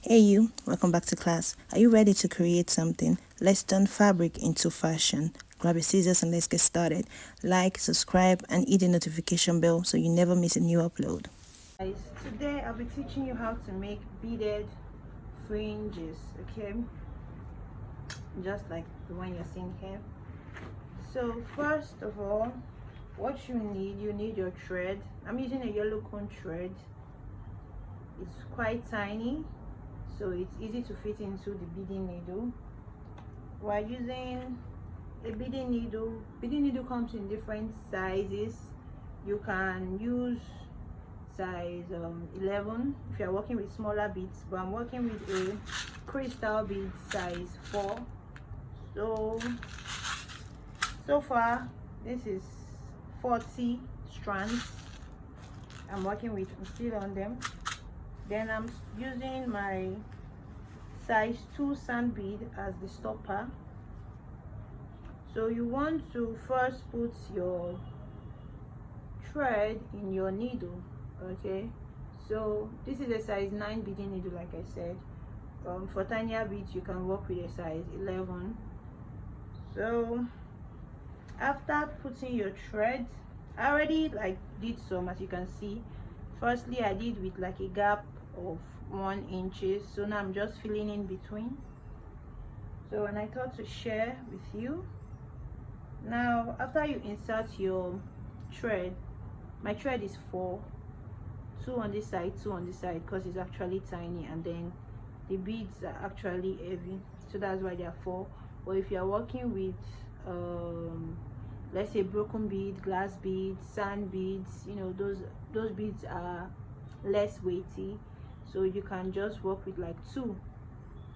Hey you, welcome back to class. Are you ready to create something? Let's turn fabric into fashion. Grab your scissors and let's get started. Like, subscribe, and hit the notification bell so you never miss a new upload. Guys, today I'll be teaching you how to make beaded fringes, okay? Just like the one you're seeing here. So first of all, what you need your thread. I'm using a yellow cone thread. It's quite tiny, so it's easy to fit into the beading needle. We're using a beading needle. Beading needle comes in different sizes. You can use size 11 if you're working with smaller beads, but I'm working with a crystal bead size 4. So far this is 40 strands I'm working with. I'm still on them. Then I'm using my size 2 sand bead as the stopper. So you want to first put your thread in your needle, okay? So this is a size 9 beading needle, like I said. For tinier beads you can work with a size 11. So after putting your thread, I already did some, as you can see. Firstly I did with like a gap of 1 inch, so now I'm just filling in between. So, and I thought to share with you. Now after you insert your thread, my thread is 4, 2 on this side, 2 on this side, because it's actually tiny, and then the beads are actually heavy, so that's why they are 4. Or if you are working with let's say broken bead, glass beads, sand beads, you know, those beads are less weighty, so you can just work with like 2,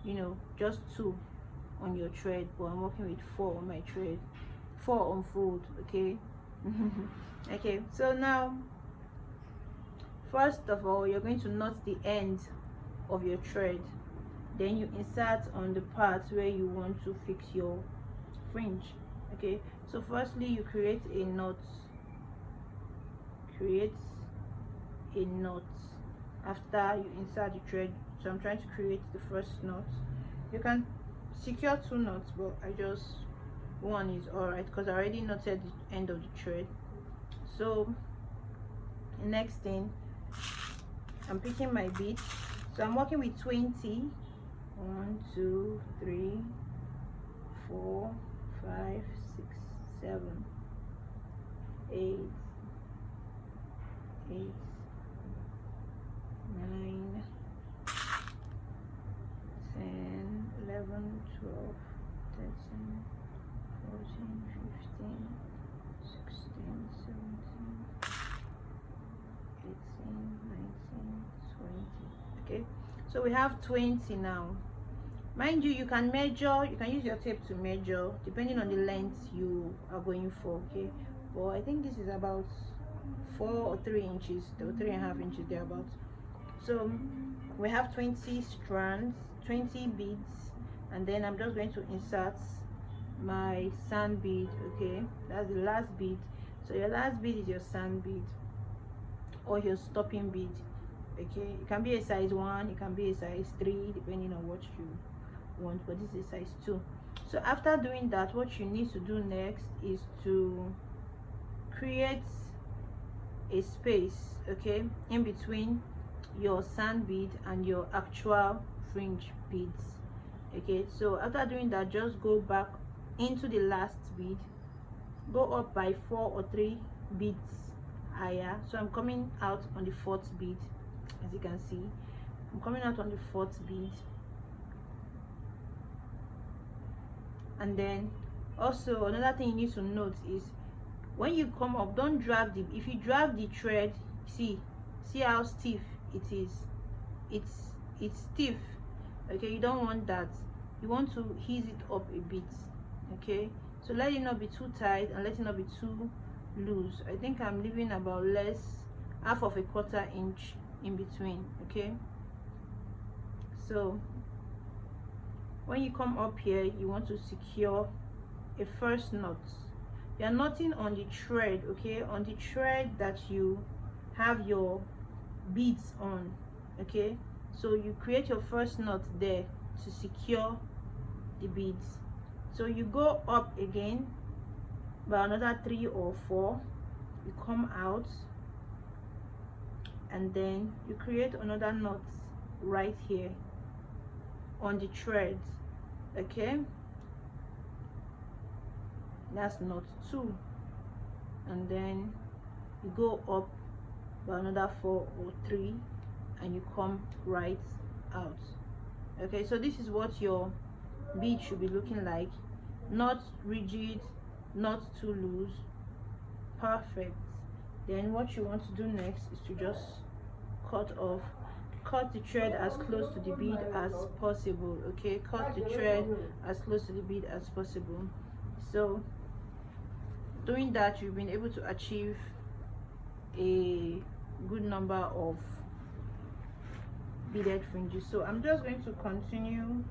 you know, just 2 on your thread. But I'm working with 4 on my thread, 4 unfold, okay? Okay, so now first of all you're going to knot the end of your thread, then you insert on the part where you want to fix your fringe. Okay, so firstly you create a knot, after you insert the thread. So I'm trying to create the first knot. You can secure 2 knots, but I just, one is alright because I already knotted the end of the thread. So the next thing, I'm picking my beads. So I'm working with 20. 1 2 3 4 5 6 7 8 9 10 11 12 13 14 15 16 17 18 19 20. Okay, so we have 20 now. Mind you, you can measure, you can use your tape to measure depending on the length you are going for, okay? Well, I think this is about 4 or 3 inches, or 3.5 inches thereabouts. So we have 20 strands, 20 beads, and then I'm just going to insert my sand bead. Okay, that's the last bead. So your last bead is your sand bead or your stopping bead. Okay, it can be a size 1, it can be a size 3, depending on what you want, but this is size 2. So after doing that, what you need to do next is to create a space, okay, in between your sand bead and your actual fringe beads. Okay, so after doing that, just go back into the last bead, go up by 4 or 3 beads higher. So I'm coming out on the 4th bead. As you can see, I'm coming out on the 4th bead. And then also another thing you need to note is when you come up, don't drag the, if you drag the thread, see how stiff it is. It's stiff, okay? You don't want that. You want to ease it up a bit, okay? So let it not be too tight and let it not be too loose. I think I'm leaving about half of a quarter inch in between, okay? So when you come up here, you want to secure a first knot. You're knotting on the thread, okay, on the thread that you have your beads on, okay? So you create your first knot there to secure the beads. So you go up again by another 3 or 4, you come out, and then you create another knot right here on the threads. Okay, that's knot 2, and then you go up by another 4 or 3 and you come right out. Okay, so this is what your bead should be looking like. Not rigid, not too loose, perfect. Then what you want to do next is to just cut the thread as close to the bead as possible. Okay, cut the thread as close to the bead as possible. So doing that, you've been able to achieve a good number of beaded fringes. So I'm just going to continue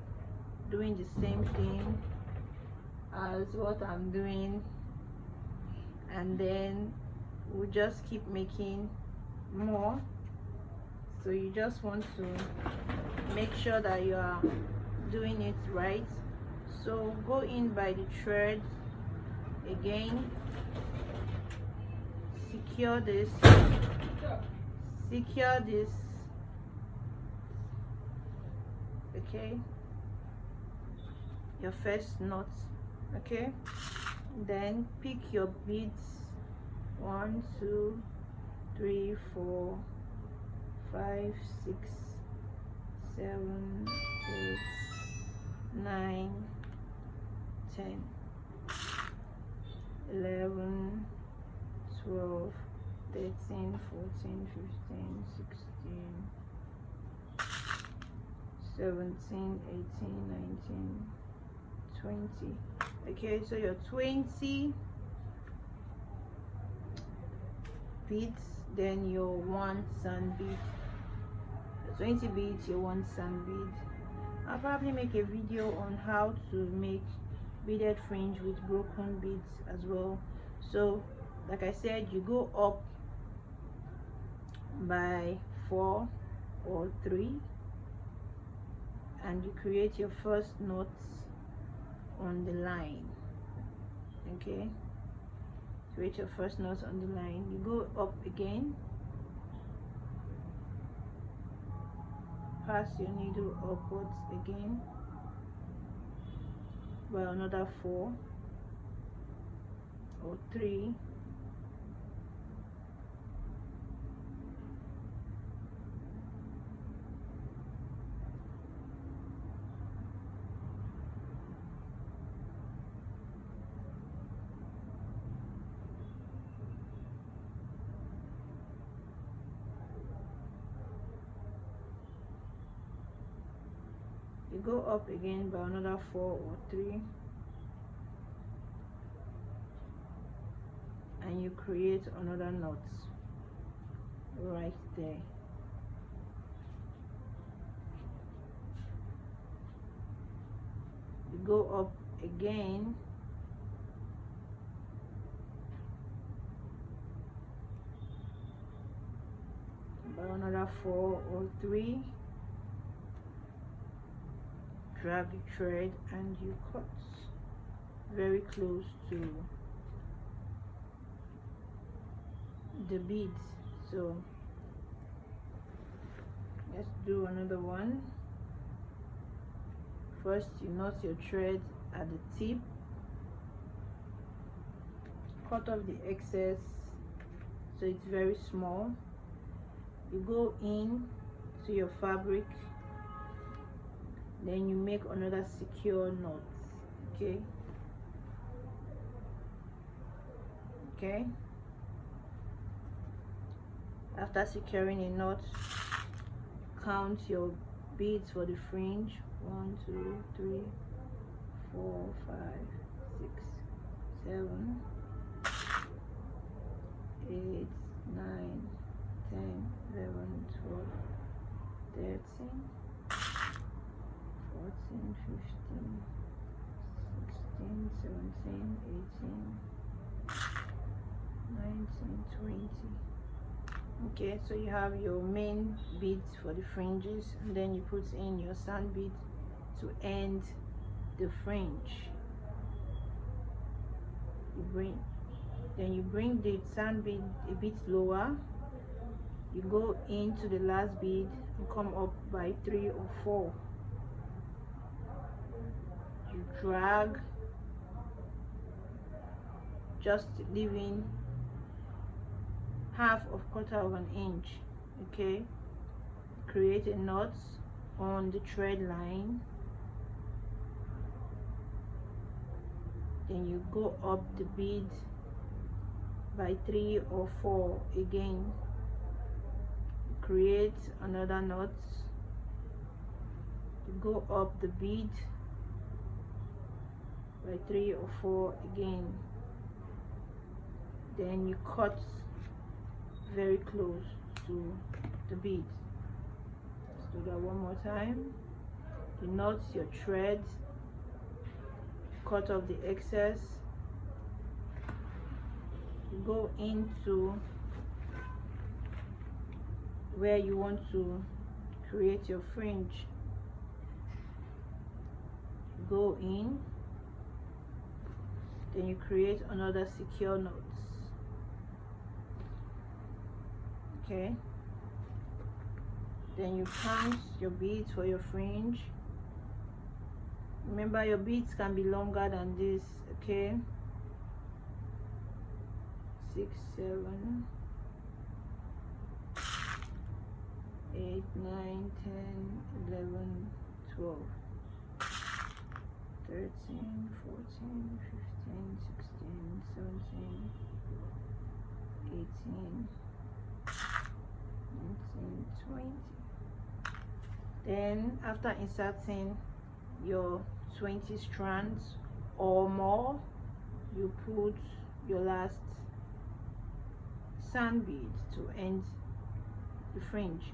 doing the same thing as what I'm doing, and then we'll just keep making more. So you just want to make sure that you are doing it right. So go in by the thread again, secure this, okay, your first knot. Okay, then pick your beads, 1 2 3 4 5 6 7 8 9 10 11 12 13 14 15 16 17 18 19 20. Okay, so your 20 beads, then your 1 sand bead. 20 beads, your 1 sand bead. I'll probably make a video on how to make beaded fringe with broken beads as well. So like I said, you go up by 4 or 3 and you create your first knots on the line. Okay, create your first knot on the line. You go up again, pass your needle upwards again by another 4 or 3, you go up again by another 4 or 3, and you create another knot right there. You go up again by another 4 or 3, drag the thread and you cut very close to the beads. So let's do another one. First you knot your thread at the tip, cut off the excess so it's very small. You go in to your fabric, then you make another secure knot. Okay, after securing a knot, count your beads for the fringe. 1 2 3 4 5 6 7 8 9 10 11 12 13 14 15 16 17 18 19 20 Okay, so you have your main beads for the fringes, and then you put in your sand bead to end the fringe. You bring the sand bead a bit lower, you go into the last bead and come up by 3 or 4. You drag, just leaving half of quarter of an inch. Okay, create a knot on the thread line, then you go up the bead by 3 or 4 again, create another knot, you go up the bead by 3 or 4 again, then you cut very close to the bead. Let's do that one more time. You knot your thread, cut off the excess, you go into where you want to create your fringe, go in, then you create another secure knot. Okay, then you count your beads for your fringe. Remember, your beads can be longer than this. Okay, 6, 7, 8, 9, 10, 11, 12, 13, 14, 15, 16, 17, 18, 19, 20. Then after inserting your 20 strands or more, you put your last sand bead to end the fringe.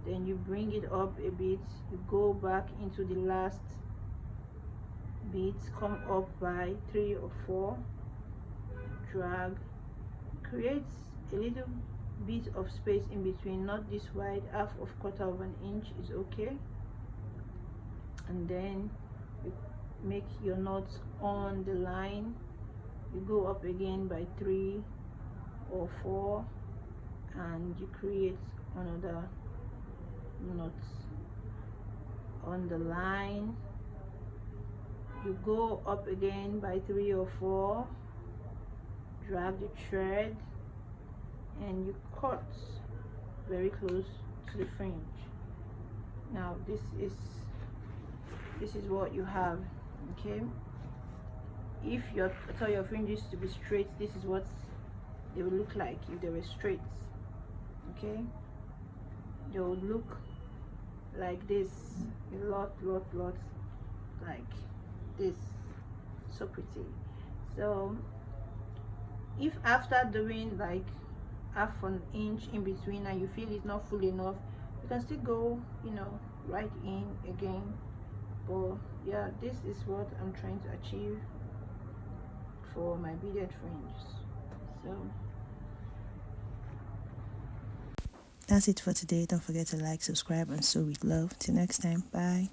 Then you bring it up a bit, you go back into the last beads, come up by 3 or 4, drag, create a little bit of space in between, not this wide, half of quarter of an inch is okay, and then you make your knots on the line, you go up again by 3 or 4 and you create another knot on the line, you go up again by 3 or 4, drag the thread and you cut very close to the fringe. Now this is what you have. Okay, if your fringes to be straight, this is what they will look like if they were straight. Okay, they would look like this, a lot like this, so pretty. So if after doing like half an inch in between and you feel it's not full enough, you can still go, you know, right in again. But yeah, this is what I'm trying to achieve for my beaded fringes. So that's it for today. Don't forget to like, subscribe, and sew with love. Till next time, bye.